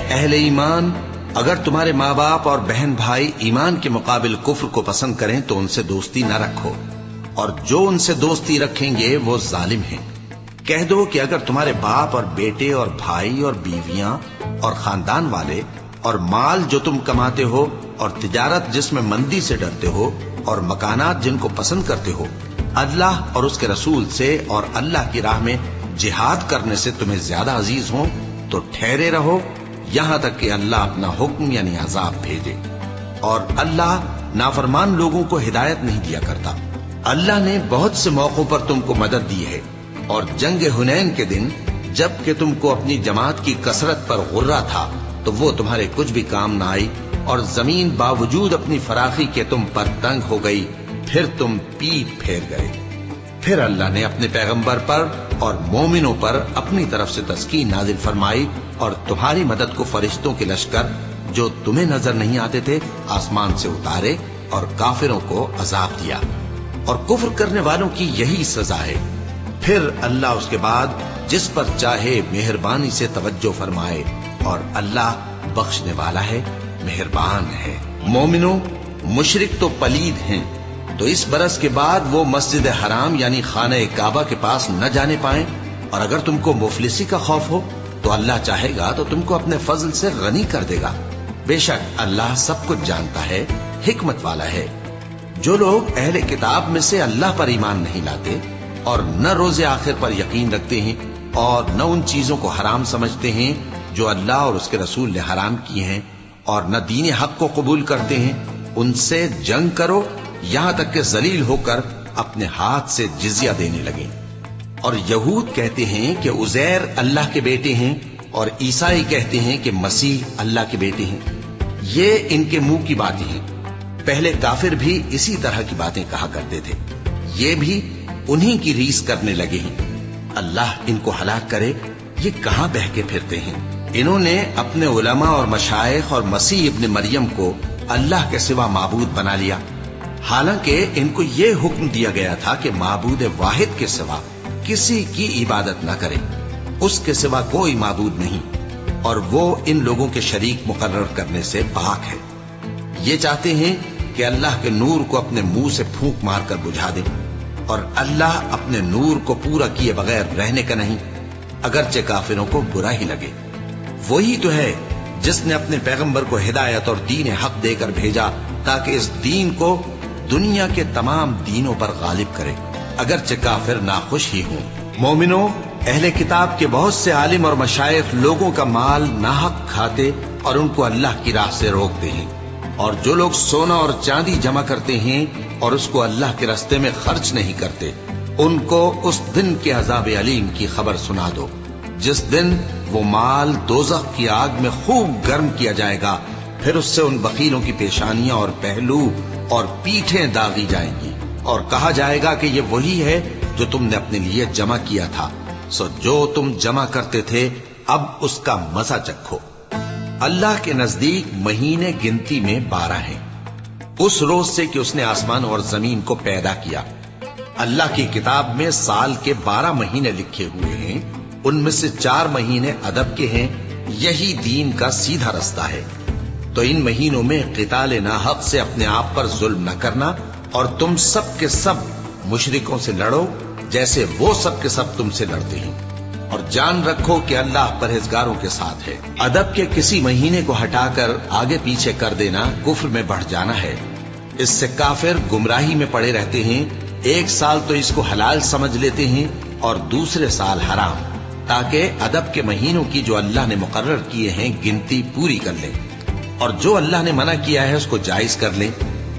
اہل ایمان، اگر تمہارے ماں باپ اور بہن بھائی ایمان کے مقابل کفر کو پسند کریں تو ان سے دوستی نہ رکھو، اور جو ان سے دوستی رکھیں گے وہ ظالم ہیں۔ کہہ دو کہ اگر تمہارے باپ اور بیٹے اور بھائی اور بیویاں اور خاندان والے اور مال جو تم کماتے ہو اور تجارت جس میں مندی سے ڈرتے ہو اور مکانات جن کو پسند کرتے ہو اللہ اور اس کے رسول سے اور اللہ کی راہ میں جہاد کرنے سے تمہیں زیادہ عزیز ہوں تو ٹھہرے رہو یہاں تک کہ اللہ اپنا حکم یعنی عذاب بھیجے، اور اللہ نافرمان لوگوں کو ہدایت نہیں دیا کرتا۔ اللہ نے بہت سے موقعوں پر تم کو مدد دی ہے، اور جنگ حنین کے دن جب کہ تم کو اپنی جماعت کی کثرت پر غرہ تھا تو وہ تمہارے کچھ بھی کام نہ آئی، اور زمین باوجود اپنی فراخی کے تم پر تنگ ہو گئی، پھر تم پیٹ پھیر گئے۔ پھر اللہ نے اپنے پیغمبر پر اور مومنوں پر اپنی طرف سے تسکین نازل فرمائی، اور تمہاری مدد کو فرشتوں کے لشکر جو تمہیں نظر نہیں آتے تھے آسمان سے اتارے، اور کافروں کو عذاب دیا، اور کفر کرنے والوں کی یہی سزا ہے۔ پھر اللہ اس کے بعد جس پر چاہے مہربانی سے توجہ فرمائے، اور اللہ بخشنے والا ہے، مہربان ہے۔ مومنوں، مشرک تو پلید ہیں، تو اس برس کے بعد وہ مسجد حرام یعنی خانہ کعبہ کے پاس نہ جانے پائیں، اور اگر تم کو مفلسی کا خوف ہو تو اللہ چاہے گا تو تم کو اپنے فضل سے غنی کر دے گا۔ بے شک اللہ سب کچھ جانتا ہے، حکمت والا ہے۔ جو لوگ اہل کتاب میں سے اللہ پر ایمان نہیں لاتے اور نہ روز آخر پر یقین رکھتے ہیں اور نہ ان چیزوں کو حرام سمجھتے ہیں جو اللہ اور اس کے رسول نے حرام کی ہیں، اور نہ دین حق کو قبول کرتے ہیں، ان سے جنگ کرو یہاں تک کہ ذلیل ہو کر اپنے ہاتھ سے جزیہ دینے لگیں۔ اور یہود کہتے ہیں کہ عزیر اللہ کے بیٹے ہیں، اور عیسائی کہتے ہیں کہ مسیح اللہ کے بیٹے ہیں۔ یہ ان کے منہ کی باتیں ہیں، پہلے کافر بھی اسی طرح کی باتیں کہا کرتے تھے، یہ بھی انہی کی ریس کرنے لگے ہیں۔ اللہ ان کو ہلاک کرے، یہ کہاں بہہ کے پھرتے ہیں؟ انہوں نے اپنے علماء اور مشائخ اور مسیح ابن مریم کو اللہ کے سوا معبود بنا لیا، حالانکہ ان کو یہ حکم دیا گیا تھا کہ معبود واحد کے سوا کسی کی عبادت نہ کرے، اس کے سوا کوئی معبود نہیں، اور وہ ان لوگوں کے شریک مقرر کرنے سے پاک ہے۔ یہ چاہتے ہیں کہ اللہ کے نور کو اپنے منہ سے پھونک مار کر بجھا دے، اور اللہ اپنے نور کو پورا کیے بغیر رہنے کا نہیں، اگرچہ کافروں کو برا ہی لگے۔ وہی تو ہے جس نے اپنے پیغمبر کو ہدایت اور دین حق دے کر بھیجا تاکہ اس دین کو دنیا کے تمام دینوں پر غالب کرے، اگرچہ کافر ناخوش ہی ہوں۔ مومنوں، اہل کتاب کے بہت سے عالم اور مشائخ لوگوں کا مال ناحق کھاتے اور ان کو اللہ کی راہ سے روکتے ہیں، اور جو لوگ سونا اور چاندی جمع کرتے ہیں اور اس کو اللہ کے راستے میں خرچ نہیں کرتے، ان کو اس دن کے عذاب علیم کی خبر سنا دو، جس دن وہ مال دوزخ کی آگ میں خوب گرم کیا جائے گا، پھر اس سے ان بخیلوں کی پیشانیاں اور پہلو اور پیٹھیں داغی جائیں گی، اور کہا جائے گا کہ یہ وہی ہے جو تم نے اپنے لیے جمع کیا تھا، سو جو تم جمع کرتے تھے اب اس کا مزہ چکھو۔ اللہ کے نزدیک مہینے گنتی میں 12 ہیں، اس روز سے کہ اس نے آسمان اور زمین کو پیدا کیا۔ اللہ کی کتاب میں سال کے 12 مہینے لکھے ہوئے ہیں، ان میں سے 4 مہینے ادب کے ہیں، یہی دین کا سیدھا رستہ ہے۔ تو ان مہینوں میں قتال ناحق سے اپنے آپ پر ظلم نہ کرنا، اور تم سب کے سب مشرکوں سے لڑو جیسے وہ سب کے سب تم سے لڑتے ہیں، اور جان رکھو کہ اللہ پرہیزگاروں کے ساتھ ہے۔ ادب کے کسی مہینے کو ہٹا کر آگے پیچھے کر دینا کفر میں بڑھ جانا ہے، اس سے کافر گمراہی میں پڑے رہتے ہیں۔ ایک سال تو اس کو حلال سمجھ لیتے ہیں اور دوسرے سال حرام، تاکہ ادب کے مہینوں کی جو اللہ نے مقرر کیے ہیں گنتی پوری کر لیں، اور جو اللہ نے منع کیا ہے اس کو جائز کر لیں۔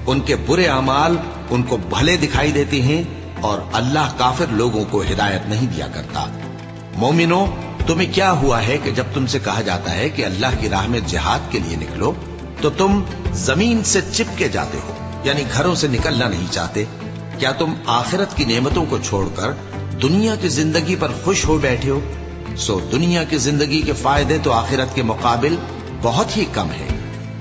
ان کے برے اعمال ان کو بھلے دکھائی دیتے ہیں، اور اللہ کافر لوگوں کو ہدایت نہیں دیا کرتا۔ مومنوں، تمہیں کیا ہوا ہے کہ جب تم سے کہا جاتا ہے کہ اللہ کی راہ میں جہاد کے لیے نکلو تو تم زمین سے چپکے جاتے ہو، یعنی گھروں سے نکلنا نہیں چاہتے؟ کیا تم آخرت کی نعمتوں کو چھوڑ کر دنیا کی زندگی پر خوش ہو بیٹھے ہو؟ سو دنیا کی زندگی کے فائدے تو آخرت کے مقابل بہت ہی کم ہے۔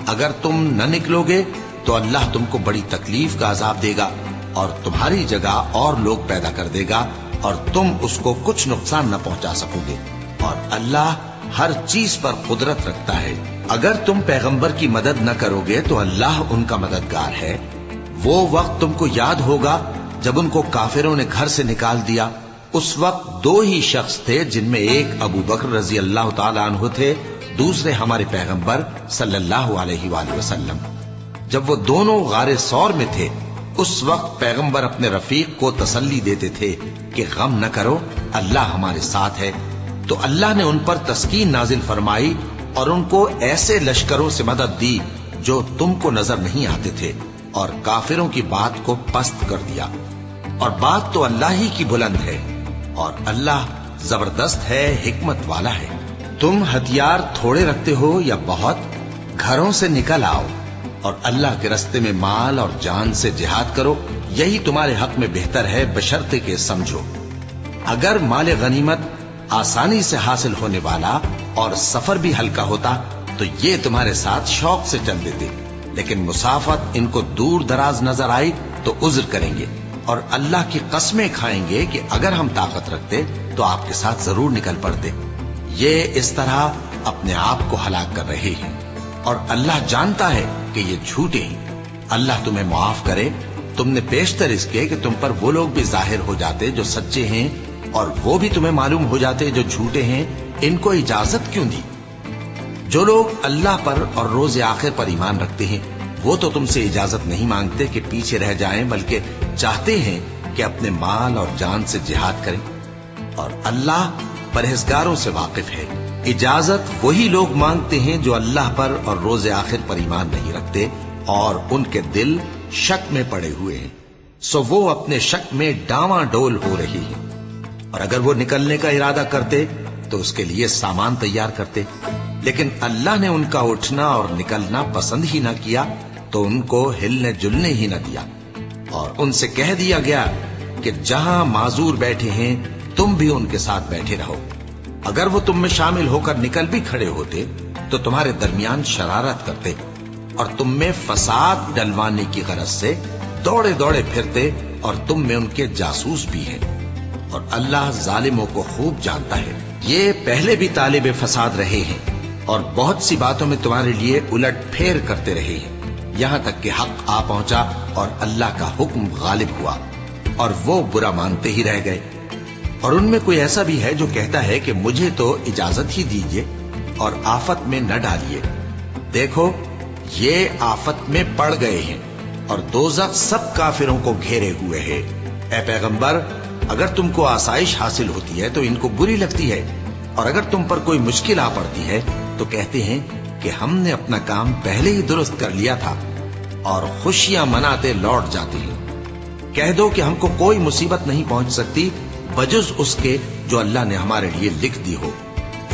اگر تم نہ نکلو گے تو اللہ تم کو بڑی تکلیف کا عذاب دے گا، اور تمہاری جگہ اور لوگ پیدا کر دے گا، اور تم اس کو کچھ نقصان نہ پہنچا سکو گے، اور اللہ ہر چیز پر قدرت رکھتا ہے۔ اگر تم پیغمبر کی مدد نہ کرو گے تو اللہ ان کا مددگار ہے۔ وہ وقت تم کو یاد ہوگا جب ان کو کافروں نے گھر سے نکال دیا۔ اس وقت دو ہی شخص تھے، جن میں ایک ابو بکر رضی اللہ تعالی عنہ تھے، دوسرے ہمارے پیغمبر صلی اللہ علیہ وآلہ وسلم۔ جب وہ دونوں غار ثور میں تھے، اس وقت پیغمبر اپنے رفیق کو تسلی دیتے تھے کہ غم نہ کرو، اللہ ہمارے ساتھ ہے۔ تو اللہ نے ان پر تسکین نازل فرمائی اور ان کو ایسے لشکروں سے مدد دی جو تم کو نظر نہیں آتے تھے، اور کافروں کی بات کو پست کر دیا۔ اور بات تو اللہ ہی کی بلند ہے، اور اللہ زبردست ہے، حکمت والا ہے۔ تم ہتھیار تھوڑے رکھتے ہو یا بہت، گھروں سے نکل آؤ اور اللہ کے راستے میں مال اور جان سے جہاد کرو، یہی تمہارے حق میں بہتر ہے، بشرطے کہ سمجھو۔ اگر مال غنیمت آسانی سے حاصل ہونے والا اور سفر بھی ہلکا ہوتا تو یہ تمہارے ساتھ شوق سے چل دیتے، لیکن مسافت ان کو دور دراز نظر آئی تو عذر کریں گے، اور اللہ کی قسمیں کھائیں گے کہ اگر ہم طاقت رکھتے تو آپ کے ساتھ ضرور نکل پڑتے۔ یہ اس طرح اپنے آپ کو ہلاک کر رہے ہیں، اور اللہ جانتا ہے کہ یہ جھوٹے ہیں۔ اللہ تمہیں معاف کرے، تم نے بیشتر اس کے کہ تم پر وہ لوگ بھی ظاہر ہو جاتے جو سچے ہیں، اور وہ بھی تمہیں معلوم ہو جاتے جو جھوٹے ہیں۔ ان کو اجازت کیوں دی؟ جو لوگ اللہ پر اور روز آخر پر ایمان رکھتے ہیں وہ تو تم سے اجازت نہیں مانگتے کہ پیچھے رہ جائیں، بلکہ چاہتے ہیں کہ اپنے مال اور جان سے جہاد کریں، اور اللہ پرہیزگاروں سے واقف ہے۔ اجازت وہی لوگ مانگتے ہیں جو اللہ پر اور روز آخر پر ایمان نہیں رکھتے اور ان کے دل شک میں پڑے ہوئے ہیں، سو وہ اپنے شک میں ڈاواں ڈول ہو رہی ہیں۔ اور اگر وہ نکلنے کا ارادہ کرتے تو اس کے لیے سامان تیار کرتے، لیکن اللہ نے ان کا اٹھنا اور نکلنا پسند ہی نہ کیا تو ان کو ہلنے جلنے ہی نہ دیا، اور ان سے کہہ دیا گیا کہ جہاں معذور بیٹھے ہیں تم بھی ان کے ساتھ بیٹھے رہو۔ اگر وہ تم میں شامل ہو کر نکل بھی کھڑے ہوتے تو تمہارے درمیان شرارت کرتے اور تم میں فساد ڈلوانے کی غرض سے دوڑے دوڑے پھرتے، اور تم میں ان کے جاسوس بھی ہیں، اور اللہ ظالموں کو خوب جانتا ہے۔ یہ پہلے بھی طالب فساد رہے ہیں اور بہت سی باتوں میں تمہارے لیے الٹ پھیر کرتے رہے ہیں، یہاں تک کہ حق آ پہنچا اور اللہ کا حکم غالب ہوا، اور وہ برا مانتے ہی رہ گئے۔ اور ان میں کوئی ایسا بھی ہے جو کہتا ہے کہ مجھے تو اجازت ہی دیجیے اور آفت میں نہ ڈالیے۔ دیکھو یہ آفت میں پڑ گئے ہیں اور دوزخ سب کافروں کو گھیرے ہوئے ہے۔ اے پیغمبر، اگر تم کو آسائش حاصل ہوتی ہے تو ان کو بری لگتی ہے، اور اگر تم پر کوئی مشکل آ پڑتی ہے تو کہتے ہیں کہ ہم نے اپنا کام پہلے ہی درست کر لیا تھا، اور خوشیاں مناتے لوٹ جاتے ہیں۔ کہہ دو کہ ہم کو کوئی مصیبت نہیں پہنچ سکتی بجز اس کے جو اللہ نے ہمارے لیے لکھ دی ہو،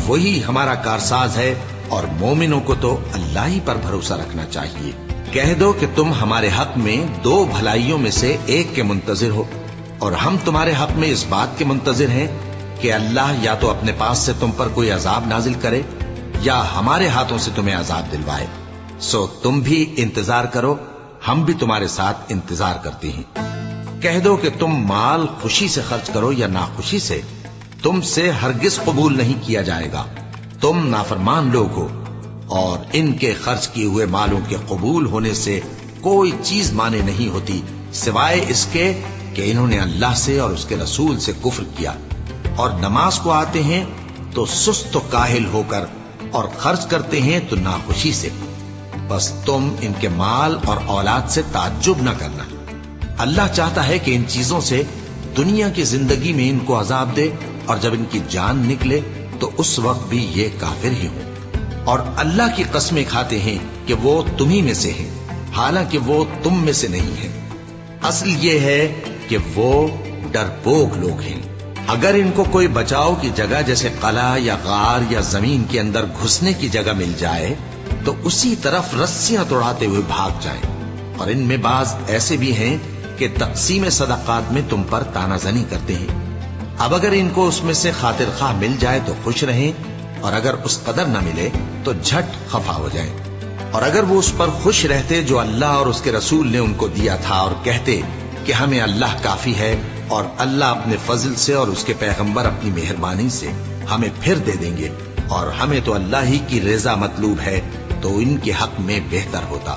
وہی ہمارا کارساز ہے، اور مومنوں کو تو اللہ ہی پر بھروسہ رکھنا چاہیے۔ کہہ دو کہ تم ہمارے حق میں دو بھلائیوں میں سے ایک کے منتظر ہو، اور ہم تمہارے حق میں اس بات کے منتظر ہیں کہ اللہ یا تو اپنے پاس سے تم پر کوئی عذاب نازل کرے یا ہمارے ہاتھوں سے تمہیں عذاب دلوائے، سو تم بھی انتظار کرو، ہم بھی تمہارے ساتھ انتظار کرتے ہیں۔ کہہ دو کہ تم مال خوشی سے خرچ کرو یا ناخوشی سے، تم سے ہرگز قبول نہیں کیا جائے گا، تم نافرمان لوگ ہو، اور ان کے خرچ کیے ہوئے مالوں کے قبول ہونے سے کوئی چیز مانے نہیں ہوتی سوائے اس کے کہ انہوں نے اللہ سے اور اس کے رسول سے کفر کیا، اور نماز کو آتے ہیں تو سست و کاہل ہو کر، اور خرچ کرتے ہیں تو ناخوشی سے۔ بس تم ان کے مال اور اولاد سے تعجب نہ کرنا، اللہ چاہتا ہے کہ ان چیزوں سے دنیا کی زندگی میں ان کو عذاب دے، اور جب ان کی جان نکلے تو اس وقت بھی یہ کافر ہی ہوں، اور اللہ کی قسمیں کھاتے ہیں کہ وہ تمہیں میں سے ہیں، حالانکہ وہ تم میں سے نہیں ہیں۔ اصل یہ ہے کہ وہ ڈرپوک لوگ ہیں۔ اگر ان کو کوئی بچاؤ کی جگہ جیسے قلعہ یا غار یا زمین کے اندر گھسنے کی جگہ مل جائے تو اسی طرف رسیاں توڑاتے ہوئے بھاگ جائیں، اور ان میں بعض ایسے بھی ہیں کہ تقسیم صدقات میں تم پر تانا زنی کرتے ہیں۔ اب اگر ان کو اس میں سے خاطر خواہ مل جائے تو خوش رہیں، اور اگر اس قدر نہ ملے تو جھٹ خفا ہو جائیں، اور اگر وہ اس پر خوش رہتے جو اللہ اور اس کے رسول نے ان کو دیا تھا، اور کہتے کہ ہمیں اللہ کافی ہے، اور اللہ اپنے فضل سے اور اس کے پیغمبر اپنی مہربانی سے ہمیں پھر دے دیں گے، اور ہمیں تو اللہ ہی کی رضا مطلوب ہے تو ان کے حق میں بہتر ہوتا۔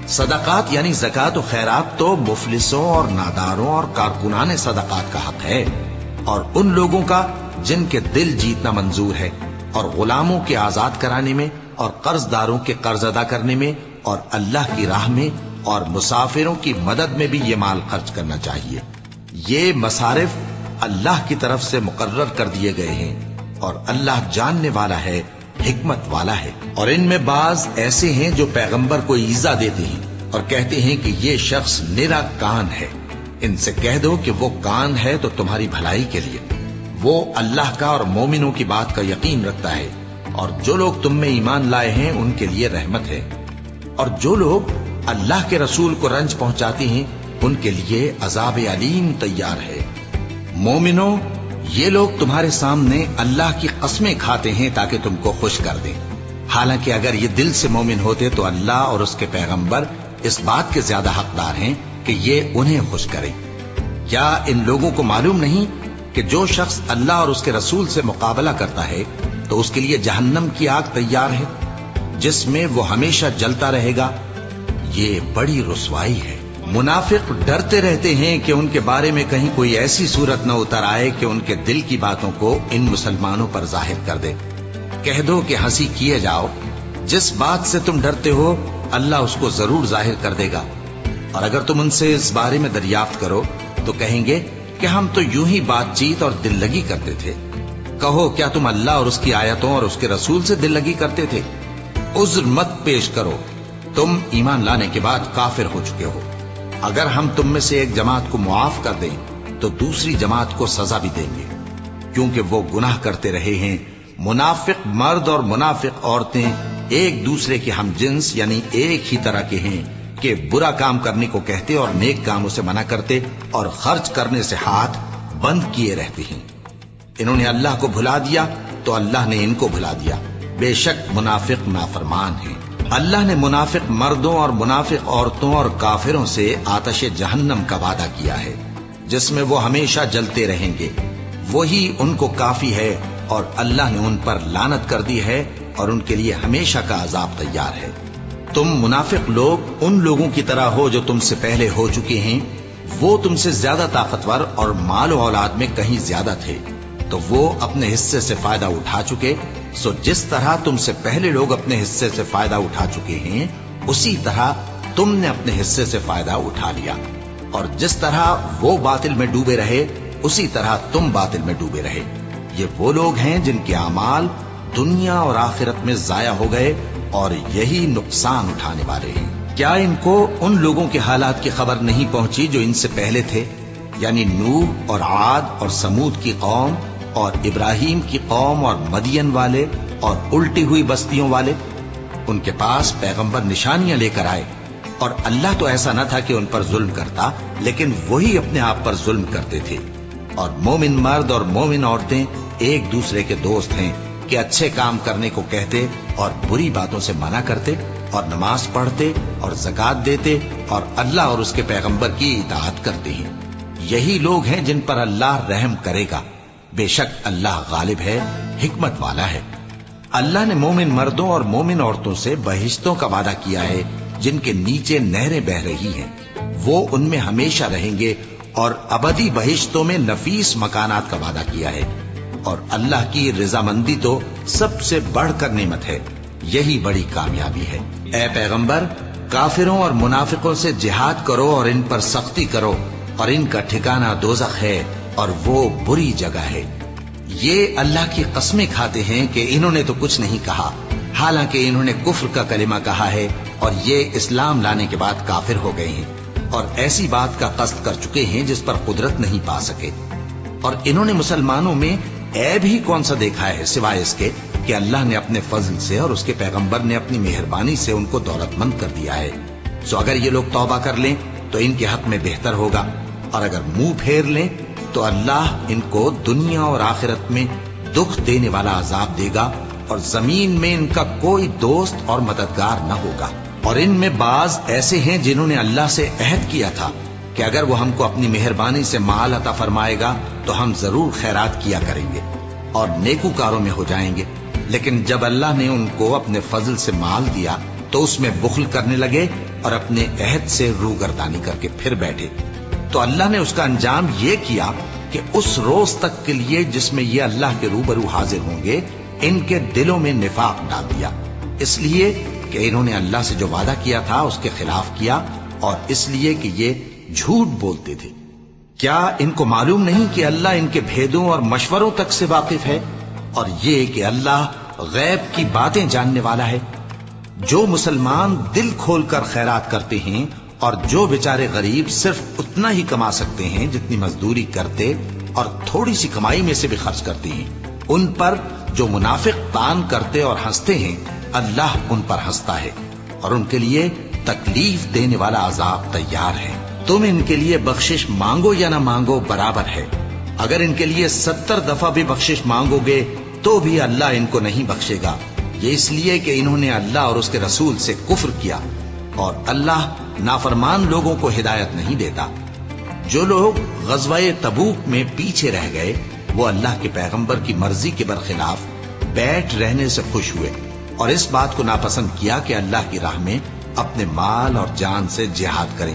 صدقات یعنی زکات و خیرات تو مفلسوں اور ناداروں اور کارکنان صدقات کا حق ہے، اور ان لوگوں کا جن کے دل جیتنا منظور ہے، اور غلاموں کے آزاد کرانے میں، اور قرض داروں کے قرض ادا کرنے میں، اور اللہ کی راہ میں اور مسافروں کی مدد میں بھی یہ مال خرچ کرنا چاہیے۔ یہ مصارف اللہ کی طرف سے مقرر کر دیے گئے ہیں، اور اللہ جاننے والا ہے، حکمت والا ہے۔ اور ان میں بعض ایسے ہیں جو پیغمبر کو ایذا دیتے ہیں اور کہتے ہیں کہ یہ شخص نرا کان ہے۔ ان سے کہہ دو کہ وہ کان ہے تو تمہاری بھلائی کے لیے، وہ اللہ کا اور مومنوں کی بات کا یقین رکھتا ہے، اور جو لوگ تم میں ایمان لائے ہیں ان کے لیے رحمت ہے، اور جو لوگ اللہ کے رسول کو رنج پہنچاتے ہیں ان کے لیے عذاب علیم تیار ہے۔ مومنوں، یہ لوگ تمہارے سامنے اللہ کی قسمیں کھاتے ہیں تاکہ تم کو خوش کر دیں، حالانکہ اگر یہ دل سے مومن ہوتے تو اللہ اور اس کے پیغمبر اس بات کے زیادہ حقدار ہیں کہ یہ انہیں خوش کرے۔ کیا ان لوگوں کو معلوم نہیں کہ جو شخص اللہ اور اس کے رسول سے مقابلہ کرتا ہے تو اس کے لیے جہنم کی آگ تیار ہے جس میں وہ ہمیشہ جلتا رہے گا؟ یہ بڑی رسوائی ہے۔ منافق ڈرتے رہتے ہیں کہ ان کے بارے میں کہیں کوئی ایسی صورت نہ اتر آئے کہ ان کے دل کی باتوں کو ان مسلمانوں پر ظاہر کر دے۔ کہہ دو کہ ہنسی کیے جاؤ، جس بات سے تم ڈرتے ہو اللہ اس کو ضرور ظاہر کر دے گا، اور اگر تم ان سے اس بارے میں دریافت کرو تو کہیں گے کہ ہم تو یوں ہی بات چیت اور دل لگی کرتے تھے۔ کہو کیا تم اللہ اور اس کی آیتوں اور اس کے رسول سے دل لگی کرتے تھے؟ عذر مت پیش کرو، تم ایمان لانے کے بعد کافر ہو چکے ہو۔ اگر ہم تم میں سے ایک جماعت کو معاف کر دیں تو دوسری جماعت کو سزا بھی دیں گے، کیونکہ وہ گناہ کرتے رہے ہیں۔ منافق مرد اور منافق عورتیں ایک دوسرے کے ہم جنس یعنی ایک ہی طرح کے ہیں کہ برا کام کرنے کو کہتے اور نیک کاموں سے منع کرتے اور خرچ کرنے سے ہاتھ بند کیے رہتے ہیں۔ انہوں نے اللہ کو بھلا دیا تو اللہ نے ان کو بھلا دیا، بے شک منافق نافرمان ہیں۔ اللہ نے منافق مردوں اور منافق عورتوں اور کافروں سے آتش جہنم کا وعدہ کیا ہے جس میں وہ ہمیشہ جلتے رہیں گے، وہی ان کو کافی ہے، اور اللہ نے ان پر لعنت کر دی ہے اور ان کے لیے ہمیشہ کا عذاب تیار ہے۔ تم منافق لوگ ان لوگوں کی طرح ہو جو تم سے پہلے ہو چکے ہیں، وہ تم سے زیادہ طاقتور اور مال و اولاد میں کہیں زیادہ تھے، تو وہ اپنے حصے سے فائدہ اٹھا چکے، سو جس طرح تم سے پہلے لوگ اپنے حصے سے فائدہ اٹھا چکے ہیں اسی طرح تم نے اپنے حصے سے فائدہ اٹھا لیا، اور جس طرح وہ باطل میں ڈوبے رہے اسی طرح تم باطل میں ڈوبے رہے۔ یہ وہ لوگ ہیں جن کے اعمال دنیا اور آخرت میں ضائع ہو گئے اور یہی نقصان اٹھانے والے ہیں۔ کیا ان کو ان لوگوں کے حالات کی خبر نہیں پہنچی جو ان سے پہلے تھے، یعنی نوح اور عاد اور سمود کی قوم اور ابراہیم کی قوم اور مدین والے اور الٹی ہوئی بستیوں والے؟ ان کے پاس پیغمبر نشانیاں لے کر آئے، اور اللہ تو ایسا نہ تھا کہ ان پر ظلم کرتا، لیکن وہی اپنے آپ پر ظلم کرتے تھے۔ اور مومن مرد اور مومن عورتیں ایک دوسرے کے دوست ہیں کہ اچھے کام کرنے کو کہتے اور بری باتوں سے منع کرتے، اور نماز پڑھتے اور زکات دیتے اور اللہ اور اس کے پیغمبر کی اطاعت کرتے ہیں۔ یہی لوگ ہیں جن پر اللہ رحم کرے گا، بے شک اللہ غالب ہے، حکمت والا ہے۔ اللہ نے مومن مردوں اور مومن عورتوں سے بہشتوں کا وعدہ کیا ہے جن کے نیچے نہریں بہ رہی ہیں، وہ ان میں ہمیشہ رہیں گے، اور ابدی بہشتوں میں نفیس مکانات کا وعدہ کیا ہے، اور اللہ کی رضامندی تو سب سے بڑھ کر نعمت ہے، یہی بڑی کامیابی ہے۔ اے پیغمبر، کافروں اور منافقوں سے جہاد کرو اور ان پر سختی کرو، اور ان کا ٹھکانہ دوزخ ہے اور وہ بری جگہ ہے۔ یہ اللہ کی قسمیں کھاتے ہیں کہ انہوں نے تو کچھ نہیں کہا، حالانکہ انہوں نے کفر کا کلمہ کہا ہے اور یہ اسلام لانے کے بعد کافر ہو گئے ہیں، اور ایسی بات کا قصد کر چکے ہیں جس پر قدرت نہیں پا سکے۔ اور انہوں نے مسلمانوں میں عیب ہی کون سا دیکھا ہے سوائے اس کے کہ اللہ نے اپنے فضل سے اور اس کے پیغمبر نے اپنی مہربانی سے ان کو دولت مند کر دیا ہے۔ سو اگر یہ لوگ توبہ کر لیں تو ان کے حق میں بہتر ہوگا، اور اگر منہ پھیر لیں تو اللہ ان کو دنیا اور آخرت میں دکھ دینے والا عذاب دے گا، اور زمین میں ان کا کوئی دوست اور مددگار نہ ہوگا۔ اور ان میں بعض ایسے ہیں جنہوں نے اللہ سے عہد کیا تھا کہ اگر وہ ہم کو اپنی مہربانی سے مال عطا فرمائے گا تو ہم ضرور خیرات کیا کریں گے اور نیکوکاروں میں ہو جائیں گے۔ لیکن جب اللہ نے ان کو اپنے فضل سے مال دیا تو اس میں بخل کرنے لگے اور اپنے عہد سے روگردانی کر کے پھر بیٹھے. تو اللہ نے اس کا انجام یہ کیا کہ اس روز تک کے لیے جس میں یہ اللہ کے روبرو حاضر ہوں گے ان کے دلوں میں نفاق ڈال دیا، اس لیے کہ انہوں نے اللہ سے جو وعدہ کیا تھا اس کے خلاف کیا، اور اس لیے کہ یہ جھوٹ بولتے تھے. کیا ان کو معلوم نہیں کہ اللہ ان کے بھیدوں اور مشوروں تک سے واقف ہے، اور یہ کہ اللہ غیب کی باتیں جاننے والا ہے؟ جو مسلمان دل کھول کر خیرات کرتے ہیں اور جو بیچارے غریب صرف اتنا ہی کما سکتے ہیں جتنی مزدوری کرتے اور تھوڑی سی کمائی میں سے بھی خرچ کرتے ہیں، ان پر جو منافق تان کرتے اور ہنستے ہیں اللہ ان پر ہنستا ہے اور ان کے لیے تکلیف دینے والا عذاب تیار ہے. تم ان کے لیے بخشش مانگو یا نہ مانگو برابر ہے. اگر ان کے لیے 70 دفعہ بھی بخشش مانگو گے تو بھی اللہ ان کو نہیں بخشے گا. یہ اس لیے کہ انہوں نے اللہ اور اس کے رسول سے کفر کیا، اور اللہ نافرمان لوگوں کو ہدایت نہیں دیتا. جو لوگ غزوہ تبوک میں پیچھے رہ گئے وہ اللہ کے پیغمبر کی مرضی کے برخلاف بیٹھ رہنے سے خوش ہوئے اور اس بات کو ناپسند کیا کہ اللہ کی راہ میں اپنے مال اور جان سے جہاد کریں،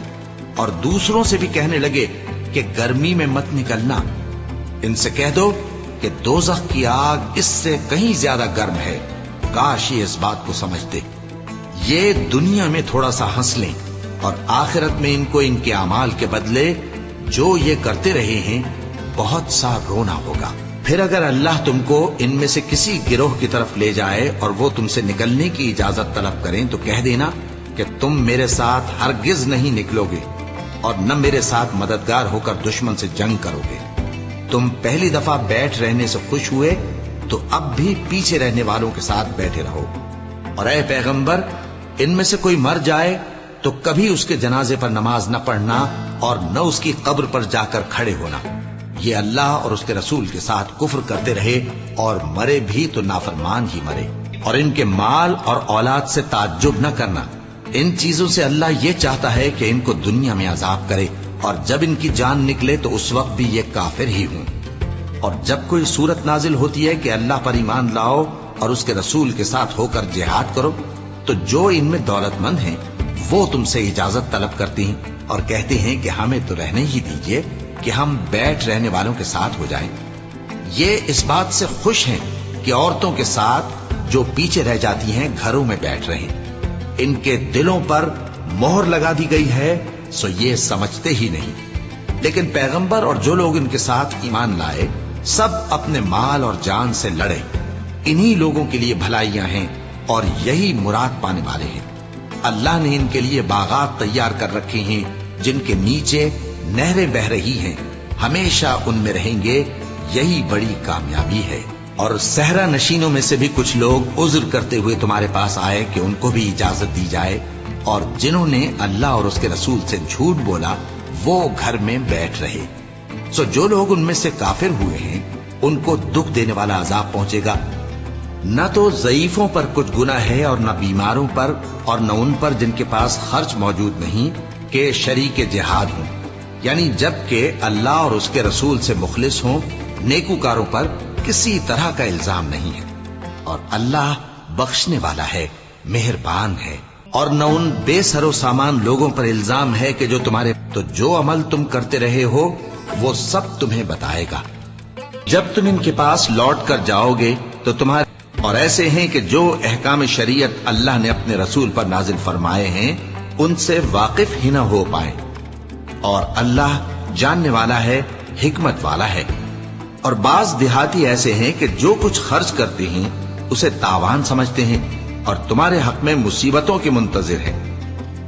اور دوسروں سے بھی کہنے لگے کہ گرمی میں مت نکلنا. ان سے کہہ دو کہ دوزخ کی آگ اس سے کہیں زیادہ گرم ہے. کاش یہ اس بات کو سمجھتے. یہ دنیا میں تھوڑا سا ہنس لیں اور آخرت میں ان کو ان کے اعمال کے بدلے جو یہ کرتے رہے ہیں بہت سا رونا ہوگا. پھر اگر اللہ تم کو ان میں سے کسی گروہ کی طرف لے جائے اور وہ تم سے نکلنے کی اجازت طلب کریں تو کہہ دینا کہ تم میرے ساتھ ہرگز نہیں نکلو گے اور نہ میرے ساتھ مددگار ہو کر دشمن سے جنگ کرو گے. تم پہلی دفعہ بیٹھ رہنے سے خوش ہوئے تو اب بھی پیچھے رہنے والوں کے ساتھ بیٹھے رہو. اور اے پیغمبر، ان میں سے کوئی مر جائے تو کبھی اس کے جنازے پر نماز نہ پڑھنا اور نہ اس کی قبر پر جا کر کھڑے ہونا. یہ اللہ اور اس کے رسول کے ساتھ کفر کرتے رہے اور مرے بھی تو نافرمان ہی مرے. اور ان کے مال اور اولاد سے تعجب نہ کرنا. ان چیزوں سے اللہ یہ چاہتا ہے کہ ان کو دنیا میں عذاب کرے اور جب ان کی جان نکلے تو اس وقت بھی یہ کافر ہی ہوں. اور جب کوئی صورت نازل ہوتی ہے کہ اللہ پر ایمان لاؤ اور اس کے رسول کے ساتھ ہو کر جہاد کرو تو جو ان میں دولت مند ہیں وہ تم سے اجازت طلب کرتی ہیں اور کہتے ہیں کہ ہمیں تو رہنے ہی دیجئے کہ ہم بیٹھ رہنے والوں کے ساتھ ہو جائیں. یہ اس بات سے خوش ہیں کہ عورتوں کے ساتھ جو پیچھے رہ جاتی ہیں گھروں میں بیٹھ رہیں. ان کے دلوں پر مہر لگا دی گئی ہے سو یہ سمجھتے ہی نہیں. لیکن پیغمبر اور جو لوگ ان کے ساتھ ایمان لائے سب اپنے مال اور جان سے لڑے. انہی لوگوں کے لیے بھلائیاں ہیں اور یہی مراد پانے والے ہیں. اللہ نے ان کے لیے باغات تیار کر رکھے ہیں جن کے نیچے نہریں بہ رہی ہیں، ہمیشہ ان میں رہیں گے. یہی بڑی کامیابی ہے. اور صحرا نشینوں میں سے بھی کچھ لوگ عذر کرتے ہوئے تمہارے پاس آئے کہ ان کو بھی اجازت دی جائے، اور جنہوں نے اللہ اور اس کے رسول سے جھوٹ بولا وہ گھر میں بیٹھ رہے. سو جو لوگ ان میں سے کافر ہوئے ہیں ان کو دکھ دینے والا عذاب پہنچے گا. نہ تو ضعیفوں پر کچھ گناہ ہے اور نہ بیماروں پر اور نہ ان پر جن کے پاس خرچ موجود نہیں کہ شریک جہاد ہوں، یعنی جب کہ اللہ اور اس کے رسول سے مخلص ہوں. نیکوکاروں پر کسی طرح کا الزام نہیں ہے اور اللہ بخشنے والا ہے، مہربان ہے. اور نہ ان بے سر و سامان لوگوں پر الزام ہے کہ جو عمل تم کرتے رہے ہو وہ سب تمہیں بتائے گا جب تم ان کے پاس لوٹ کر جاؤ گے تو تمہارے. اور ایسے ہیں کہ جو احکام شریعت اللہ نے اپنے رسول پر نازل فرمائے ہیں ان سے واقف ہی نہ ہو پائے. اور اللہ جاننے والا ہے، حکمت والا ہے. اور بعض دیہاتی ایسے ہیں کہ جو کچھ خرچ کرتے ہیں اسے تاوان سمجھتے ہیں اور تمہارے حق میں مصیبتوں کے منتظر ہیں.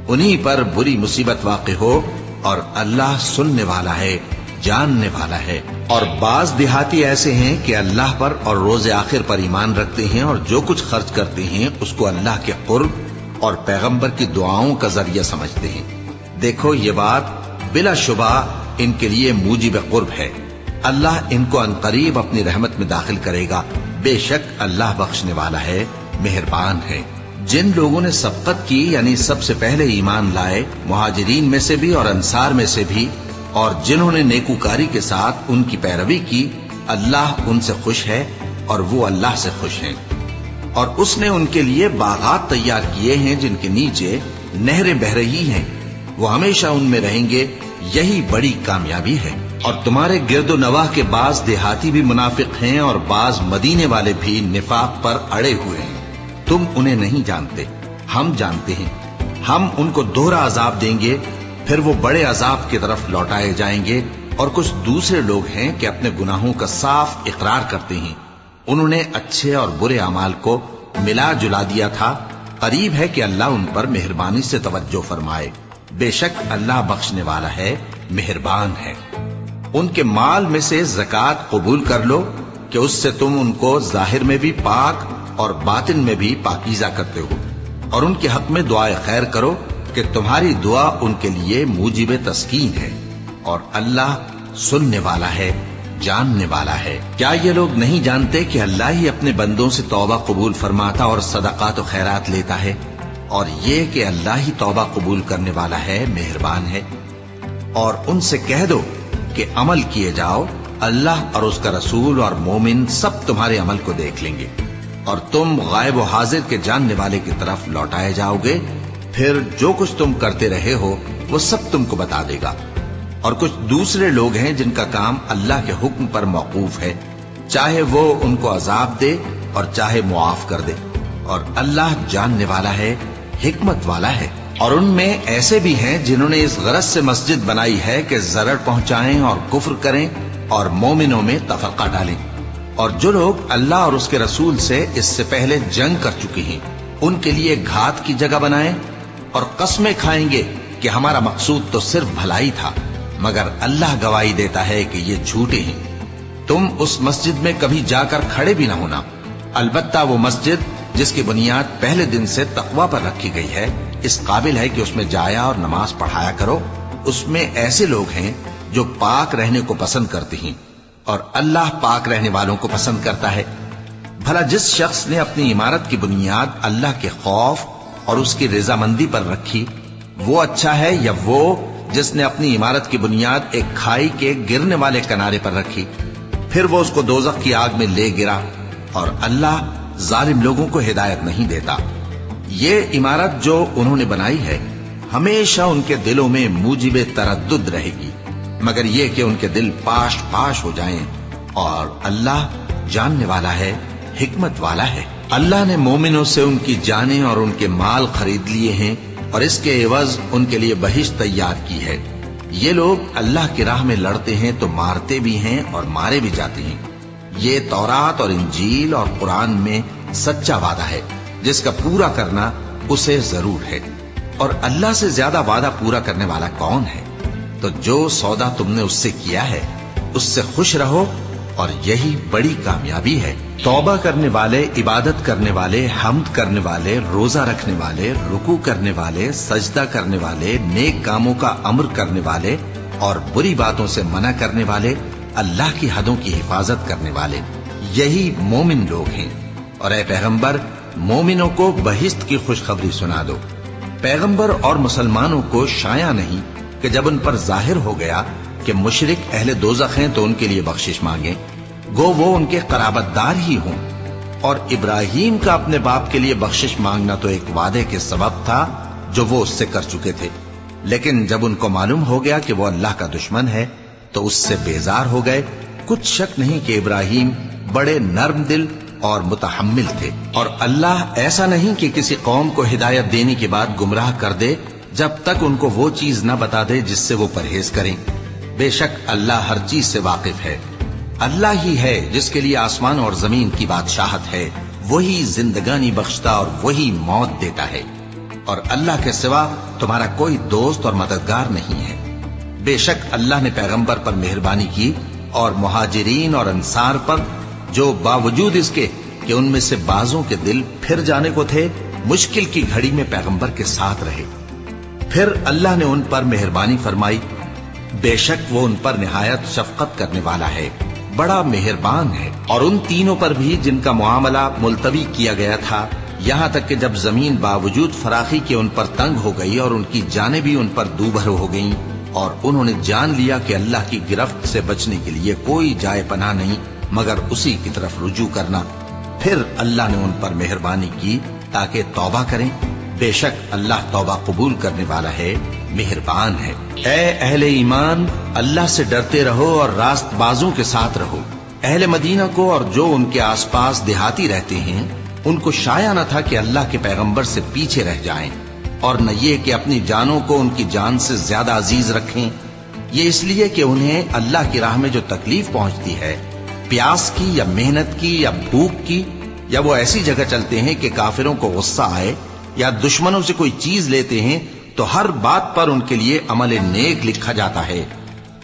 انہی پر بری مصیبت واقع ہو اور اللہ سننے والا ہے، جاننے والا ہے. اور بعض دیہاتی ایسے ہیں کہ اللہ پر اور روز آخر پر ایمان رکھتے ہیں اور جو کچھ خرچ کرتے ہیں اس کو اللہ کے قرب اور پیغمبر کی دعاؤں کا ذریعہ سمجھتے ہیں. دیکھو یہ بات بلا شبہ ان کے لیے موجب قرب ہے. اللہ ان کو عنقریب اپنی رحمت میں داخل کرے گا. بے شک اللہ بخشنے والا ہے، مہربان ہے. جن لوگوں نے سبقت کی یعنی سب سے پہلے ایمان لائے، مہاجرین میں سے بھی اور انصار میں سے بھی، اور جنہوں نے نیکوکاری کے ساتھ ان کی پیروی کی، اللہ ان سے خوش ہے اور وہ اللہ سے خوش ہیں. اور اس نے ان کے لیے باغات تیار کیے ہیں جن کے نیچے نہریں بہ رہی ہیں، وہ ہمیشہ ان میں رہیں گے، یہی بڑی کامیابی ہے۔ اور تمہارے گرد و نواح کے بعض دیہاتی بھی منافق ہیں اور بعض مدینے والے بھی نفاق پر اڑے ہوئے ہیں، تم انہیں نہیں جانتے، ہم جانتے ہیں۔ ہم ان کو دوہرا عذاب دیں گے، پھر وہ بڑے عذاب کی طرف لوٹائے جائیں گے۔ اور کچھ دوسرے لوگ ہیں کہ اپنے گناہوں کا صاف اقرار کرتے ہیں، انہوں نے اچھے اور برے اعمال کو ملا جلا دیا تھا، قریب ہے کہ اللہ ان پر مہربانی سے توجہ فرمائے، بے شک اللہ بخشنے والا ہے، مہربان ہے۔ ان کے مال میں سے زکوٰۃ قبول کر لو کہ اس سے تم ان کو ظاہر میں بھی پاک اور باطن میں بھی پاکیزہ کرتے ہو، اور ان کے حق میں دعائے خیر کرو کہ تمہاری دعا ان کے لیے موجب تسکین ہے، اور اللہ سننے والا ہے، جاننے والا ہے۔ کیا یہ لوگ نہیں جانتے کہ اللہ ہی اپنے بندوں سے توبہ قبول فرماتا اور صدقات و خیرات لیتا ہے، اور یہ کہ اللہ ہی توبہ قبول کرنے والا ہے، مہربان ہے۔ اور ان سے کہہ دو کہ عمل کیے جاؤ، اللہ اور اس کا رسول اور مومن سب تمہارے عمل کو دیکھ لیں گے، اور تم غائب و حاضر کے جاننے والے کی طرف لوٹائے جاؤ گے، پھر جو کچھ تم کرتے رہے ہو وہ سب تم کو بتا دے گا۔ اور کچھ دوسرے لوگ ہیں جن کا کام اللہ کے حکم پر موقوف ہے، چاہے وہ ان کو عذاب دے اور چاہے معاف کر دے، اور اللہ جاننے والا ہے، حکمت والا ہے۔ اور ان میں ایسے بھی ہیں جنہوں نے اس غرض سے مسجد بنائی ہے کہ ضرر پہنچائیں اور کفر کریں اور مومنوں میں تفرقہ ڈالیں، اور جو لوگ اللہ اور اس کے رسول سے اس سے پہلے جنگ کر چکے ہیں ان کے لیے گھات کی جگہ بنائیں، اور قسمیں کھائیں گے کہ ہمارا مقصود تو صرف بھلائی تھا، مگر اللہ گواہی دیتا ہے کہ یہ جھوٹے ہیں۔ تم اس مسجد میں کبھی جا کر کھڑے بھی نہ ہونا، البتہ وہ مسجد جس کی بنیاد پہلے دن سے تقوی پر رکھی گئی ہے، اس قابل ہے کہ اس میں جایا اور نماز پڑھایا کرو۔ اس میں ایسے لوگ ہیں جو پاک رہنے کو پسند کرتے ہیں، اور اللہ پاک رہنے والوں کو پسند کرتا ہے۔ بھلا جس شخص نے اپنی عمارت کی بنیاد اللہ کے خوف اور اس کی رضامندی پر رکھی، وہ اچھا ہے یا وہ جس نے اپنی عمارت کی بنیاد ایک کھائی کے گرنے والے کنارے پر رکھی، پھر وہ اس کو دوزخ کی آگ میں لے گرا، اور اللہ ظالم لوگوں کو ہدایت نہیں دیتا۔ یہ عمارت جو انہوں نے بنائی ہے ہمیشہ ان کے دلوں میں موجب تردد رہے گی، مگر یہ کہ ان کے دل پاش پاش ہو جائیں، اور اللہ جاننے والا ہے، حکمت والا ہے۔ اللہ نے مومنوں سے ان کی جانیں اور ان کے مال خرید لیے ہیں، اور اس کے عوض ان کے لیے بہشت تیار کی ہے۔ یہ لوگ اللہ کی راہ میں لڑتے ہیں تو مارتے بھی ہیں اور مارے بھی جاتے ہیں۔ یہ تورات اور انجیل اور قرآن میں سچا وعدہ ہے جس کا پورا کرنا اسے ضرور ہے، اور اللہ سے زیادہ وعدہ پورا کرنے والا کون ہے؟ تو جو سودا تم نے اس سے کیا ہے اس سے خوش رہو، اور یہی بڑی کامیابی ہے۔ توبہ کرنے والے، عبادت کرنے والے، حمد کرنے والے، روزہ رکھنے والے، رکوع کرنے والے، سجدہ کرنے والے، نیک کاموں کا امر کرنے والے اور بری باتوں سے منع کرنے والے، اللہ کی حدوں کی حفاظت کرنے والے، یہی مومن لوگ ہیں۔ اور اے پیغمبر، مومنوں کو بہشت کی خوشخبری سنا دو۔ پیغمبر اور مسلمانوں کو شایع نہیں کہ جب ان پر ظاہر ہو گیا کہ مشرک اہل دوزخ ہیں تو ان کے لیے بخشش مانگیں، گو وہ ان کے قرابت دار ہی ہوں۔ اور ابراہیم کا اپنے باپ کے لیے بخشش مانگنا تو ایک وعدے کے سبب تھا جو وہ اس سے کر چکے تھے، لیکن جب ان کو معلوم ہو گیا کہ وہ اللہ کا دشمن ہے تو اس سے بیزار ہو گئے۔ کچھ شک نہیں کہ ابراہیم بڑے نرم دل اور متحمل تھے، اور اللہ ایسا نہیں کہ کسی قوم کو ہدایت دینے کے بعد گمراہ کر دے جب تک ان کو وہ چیز نہ بتا دے جس سے وہ پرہیز کریں۔ بے شک اللہ ہر چیز سے واقف ہے۔ اللہ ہی ہے جس کے لیے آسمان اور زمین کی بادشاہت ہے، وہی زندگانی بخشتا اور وہی موت دیتا ہے، اور اللہ کے سوا تمہارا کوئی دوست اور مددگار نہیں ہے۔ بے شک اللہ نے پیغمبر پر مہربانی کی اور مہاجرین اور انصار پر، جو باوجود اس کے کہ ان میں سے بعضوں کے دل پھر جانے کو تھے، مشکل کی گھڑی میں پیغمبر کے ساتھ رہے۔ پھر اللہ نے ان پر مہربانی فرمائی، بے شک وہ ان پر نہایت شفقت کرنے والا ہے، بڑا مہربان ہے۔ اور ان تینوں پر بھی جن کا معاملہ ملتوی کیا گیا تھا، یہاں تک کہ جب زمین باوجود فراخی کے ان پر تنگ ہو گئی اور ان کی جانیں بھی ان پر دوبھر ہو گئیں، اور انہوں نے جان لیا کہ اللہ کی گرفت سے بچنے کے لیے کوئی جائے پناہ نہیں مگر اسی کی طرف رجوع کرنا، پھر اللہ نے ان پر مہربانی کی تاکہ توبہ کریں، بے شک اللہ توبہ قبول کرنے والا ہے، مہربان ہے۔ اے اہل ایمان، اللہ سے ڈرتے رہو اور راست بازوں کے ساتھ رہو۔ اہل مدینہ کو اور جو ان کے آس پاس دیہاتی رہتے ہیں ان کو شایع نہ تھا کہ اللہ کے پیغمبر سے پیچھے رہ جائیں، اور نہ یہ کہ اپنی جانوں کو ان کی جان سے زیادہ عزیز رکھیں۔ یہ اس لیے کہ انہیں اللہ کی راہ میں جو تکلیف پہنچتی ہے، پیاس کی یا محنت کی یا بھوک کی، یا وہ ایسی جگہ چلتے ہیں کہ کافروں کو غصہ آئے یا دشمنوں سے کوئی چیز لیتے ہیں، تو ہر بات پر ان کے لیے عمل نیک لکھا جاتا ہے۔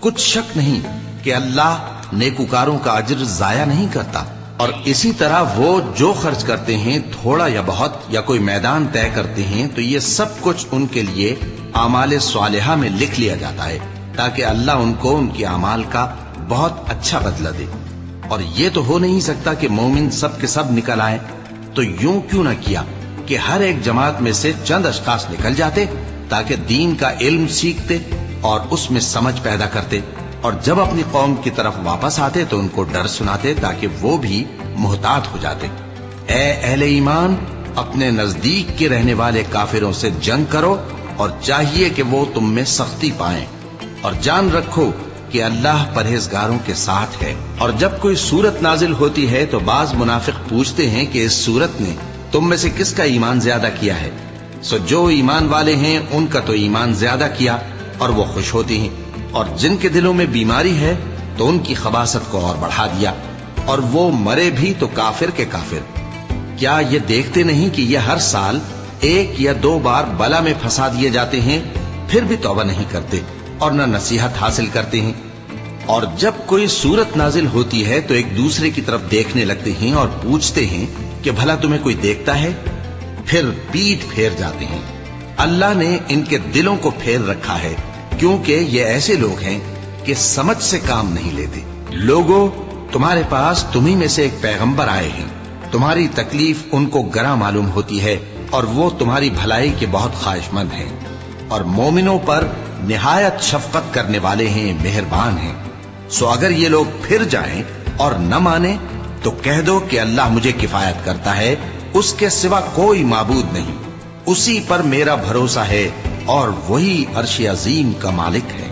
کچھ شک نہیں کہ اللہ نیکوکاروں کا اجر ضائع نہیں کرتا۔ اور اسی طرح وہ جو خرچ کرتے ہیں، تھوڑا یا بہت، یا کوئی میدان طے کرتے ہیں، تو یہ سب کچھ ان کے لیے اعمال صالحہ میں لکھ لیا جاتا ہے، تاکہ اللہ ان کو ان کے اعمال کا بہت اچھا بدلہ دے۔ اور یہ تو ہو نہیں سکتا کہ مومن سب کے سب نکل آئے، تو یوں کیوں نہ کیا کہ ہر ایک جماعت میں سے چند اشخاص نکل جاتے تاکہ دین کا علم سیکھتے اور اس میں سمجھ پیدا کرتے، اور جب اپنی قوم کی طرف واپس آتے تو ان کو ڈر سناتے تاکہ وہ بھی محتاط ہو جاتے۔ اے اہل ایمان، اپنے نزدیک کے رہنے والے کافروں سے جنگ کرو، اور چاہیے کہ وہ تم میں سختی پائیں، اور جان رکھو کہ اللہ پرہیزگاروں کے ساتھ ہے۔ اور جب کوئی سورت نازل ہوتی ہے تو بعض منافق پوچھتے ہیں کہ اس سورت نے تم میں سے کس کا ایمان زیادہ کیا ہے؟ سو جو ایمان والے ہیں ان کا تو ایمان زیادہ کیا اور وہ خوش ہوتے ہیں، اور جن کے دلوں میں بیماری ہے تو ان کی خباثت کو اور بڑھا دیا، اور وہ مرے بھی تو کافر کے کافر۔ کیا یہ دیکھتے نہیں کہ یہ ہر سال ایک یا دو بار بلا میں پھنسا دیے جاتے ہیں، پھر بھی توبہ نہیں کرتے اور نہ نصیحت حاصل کرتے ہیں؟ اور جب کوئی سورت نازل ہوتی ہے تو ایک دوسرے کی طرف دیکھنے لگتے ہیں اور پوچھتے ہیں کہ بھلا تمہیں کوئی دیکھتا ہے؟ پھر پیٹھ پھیر جاتے ہیں۔ اللہ نے ان کے دلوں کو پھیر رکھا ہے، کیونکہ یہ ایسے لوگ ہیں کہ سمجھ سے کام نہیں لیتے۔ لوگوں، تمہارے پاس تمہیں میں سے ایک پیغمبر آئے ہیں، تمہاری تکلیف ان کو گراں معلوم ہوتی ہے اور وہ تمہاری بھلائی کے بہت خواہش مند ہیں، اور مومنوں پر نہایت شفقت کرنے والے ہیں، مہربان ہیں۔ سو اگر یہ لوگ پھر جائیں اور نہ مانیں تو کہہ دو کہ اللہ مجھے کفایت کرتا ہے، اس کے سوا کوئی معبود نہیں، اسی پر میرا بھروسہ ہے اور وہی عرش عظیم کا مالک ہے۔